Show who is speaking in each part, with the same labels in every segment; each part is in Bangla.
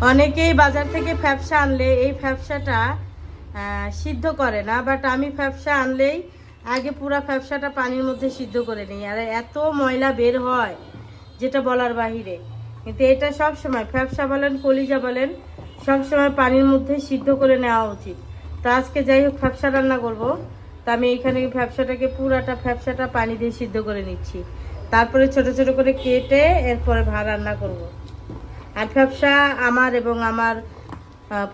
Speaker 1: অনেকেই বাজার থেকে ফ্যাপসা আনলে এই ফ্যাপসাটা সিদ্ধ করে না, বাট আমি ফ্যাপসা আনলেই আগে পুরো ফ্যাপসাটা পানির মধ্যে সিদ্ধ করে নিই। আর এত ময়লা বের হয় যেটা বলার বাহিরে। কিন্তু এটা সব সময় ফ্যাপসা বলেন কলিজা বলেন সব সময় পানির মধ্যে সিদ্ধ করে নেওয়া উচিত। তো আজকে যাই হোক ফ্যাপসা রান্না করব, তো আমি এখানে ফ্যাপসাটাকে পুরাটা ফ্যাপসাটা পানি দিয়ে সিদ্ধ করে নিচ্ছি। তারপরে ছোট ছোট করে কেটে এরপরে ভাত রান্না করব। আর ফ্যাপসা আমার এবং আমার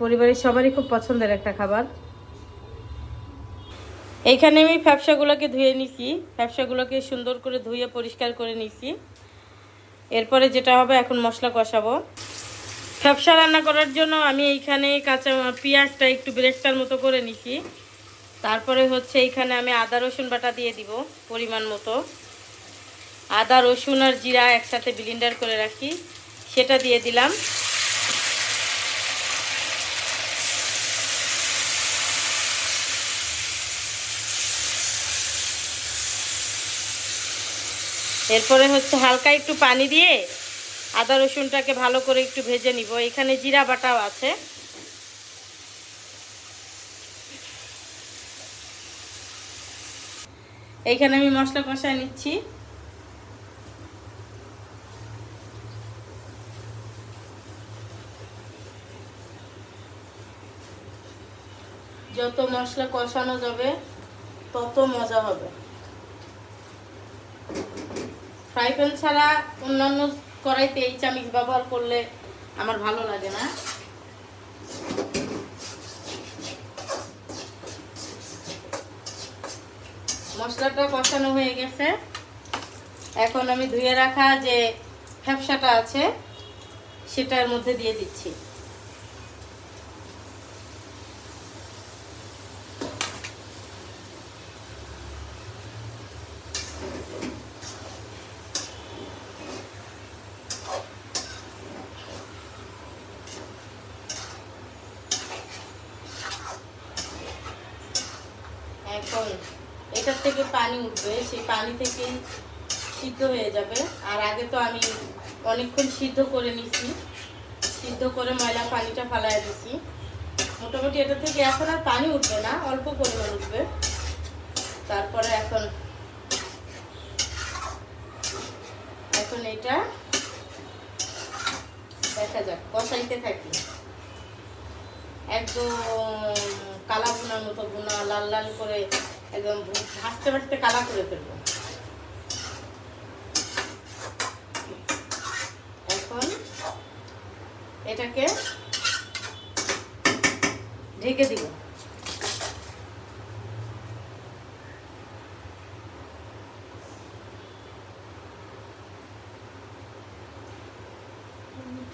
Speaker 1: পরিবারের সবারই খুব পছন্দের একটা খাবার। এইখানে আমি ফ্যাপসাগুলোকে ধুয়ে নিছি, ফ্যাপসাগুলোকে সুন্দর করে ধুয়ে পরিষ্কার করে নিছি। এরপরে যেটা হবে এখন মশলা কষাবো। ফ্যাপসা রান্না করার জন্য আমি এইখানে কাঁচা পেঁয়াজটা একটু ব্রেস্তার মতো করে নিছি। তারপরে হচ্ছে এইখানে আমি আদা রসুন বাটা দিয়ে দিব পরিমাণ মতো। আদা রসুন আর জিরা একসাথে ব্লেন্ডার করে রাখি, সেটা দিয়ে দিলাম। এরপরে হচ্ছে হালকা একটু পানি দিয়ে আদা রসুনটাকে ভালো করে একটু ভেজে নিব। এখানে জিরা বাটাও আছে। এইখানে আমি মশলা কষায় নিচ্ছি। যত মশলা কষানো যাবে তত মজা হবে। ফ্রাই প্যান ছাড়া অন্যান্য কড়াইতে এই চামচ ব্যবহার করলে আমার ভালো লাগে না। মশলাটা কষানো হয়ে গেছে, এখন আমি ধুয়ে রাখা যে ফ্যাপসাটা আছে সেটার মধ্যে দিয়ে দিচ্ছি। এখন এটার থেকে পানি উঠবে, সেই পানি থেকেই সিদ্ধ হয়ে যাবে। আর আগে তো আমি অনেকক্ষণ সিদ্ধ করে নিছি, সিদ্ধ করে ময়লা পানিটা ফালাইয়া দিছি। মোটামুটি এটা থেকে এখন আর পানি উঠবে না, অল্প পরিমাণ উঠবে। তারপরে এখন এটা দেখা যাক, কষাইতে থাকি। একদম কালা ভুনার মতো ভুনা, লাল লাল করে একদম ভাজতে ভাজতে কালা করে ফেলবো। এখন এটাকে ঢেকে দিব।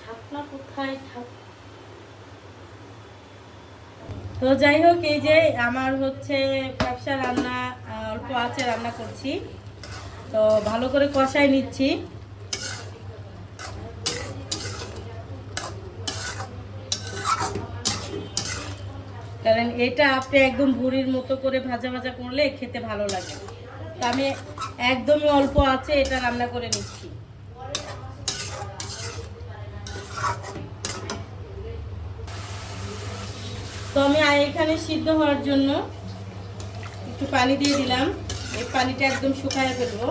Speaker 1: ঢাকনা কোথায়? তো যাই হোক, এই যে আমার হচ্ছে ফ্যাপসা রান্না অল্প আছে রান্না করছি, তো ভালো করে কষাই নিচ্ছি। কারণ এটা আপনি একদম ভুড়ির মতো করে ভাজা ভাজা করলে খেতে ভালো লাগে। তো আমি একদমই অল্প আছে এটা রান্না করে নিচ্ছি। তো আমি এখানে সিদ্ধ হওয়ার জন্য একটু পানি দিয়ে দিলাম। এই পানিটা একদম শুকায় ফেলবো।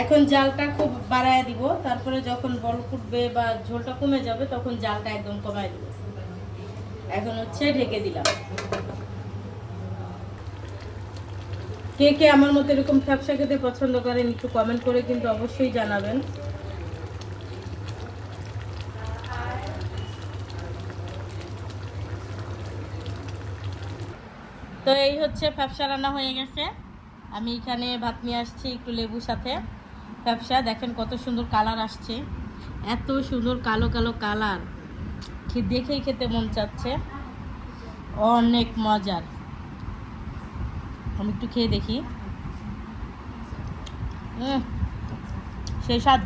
Speaker 1: এখন জালটা খুব বাড়ায় দিব, তারপরে যখন বল ফুটবে বা ঝোলটা কমে যাবে তখন জালটা একদম কমায় দিব। এখন হচ্ছে ঢেকে দিলাম। কে কে আমার মতো এরকম ফ্যাপসা খেতে পছন্দ করেন একটু কমেন্ট করে কিন্তু অবশ্যই জানাবেন। তো এই হচ্ছে ফ্যাপসা রান্না হয়ে গেছে। আমি এখানে ভাত নিয়ে আসছি একটু লেবুর সাথে। ফ্যাপসা দেখেন কত সুন্দর কালার আসছে, এত সুন্দর কালো কালো কালার, দেখেই খেতে মন চাচ্ছে, অনেক মজার। আমি একটু খেয়ে দেখি। সেই স্বাদ।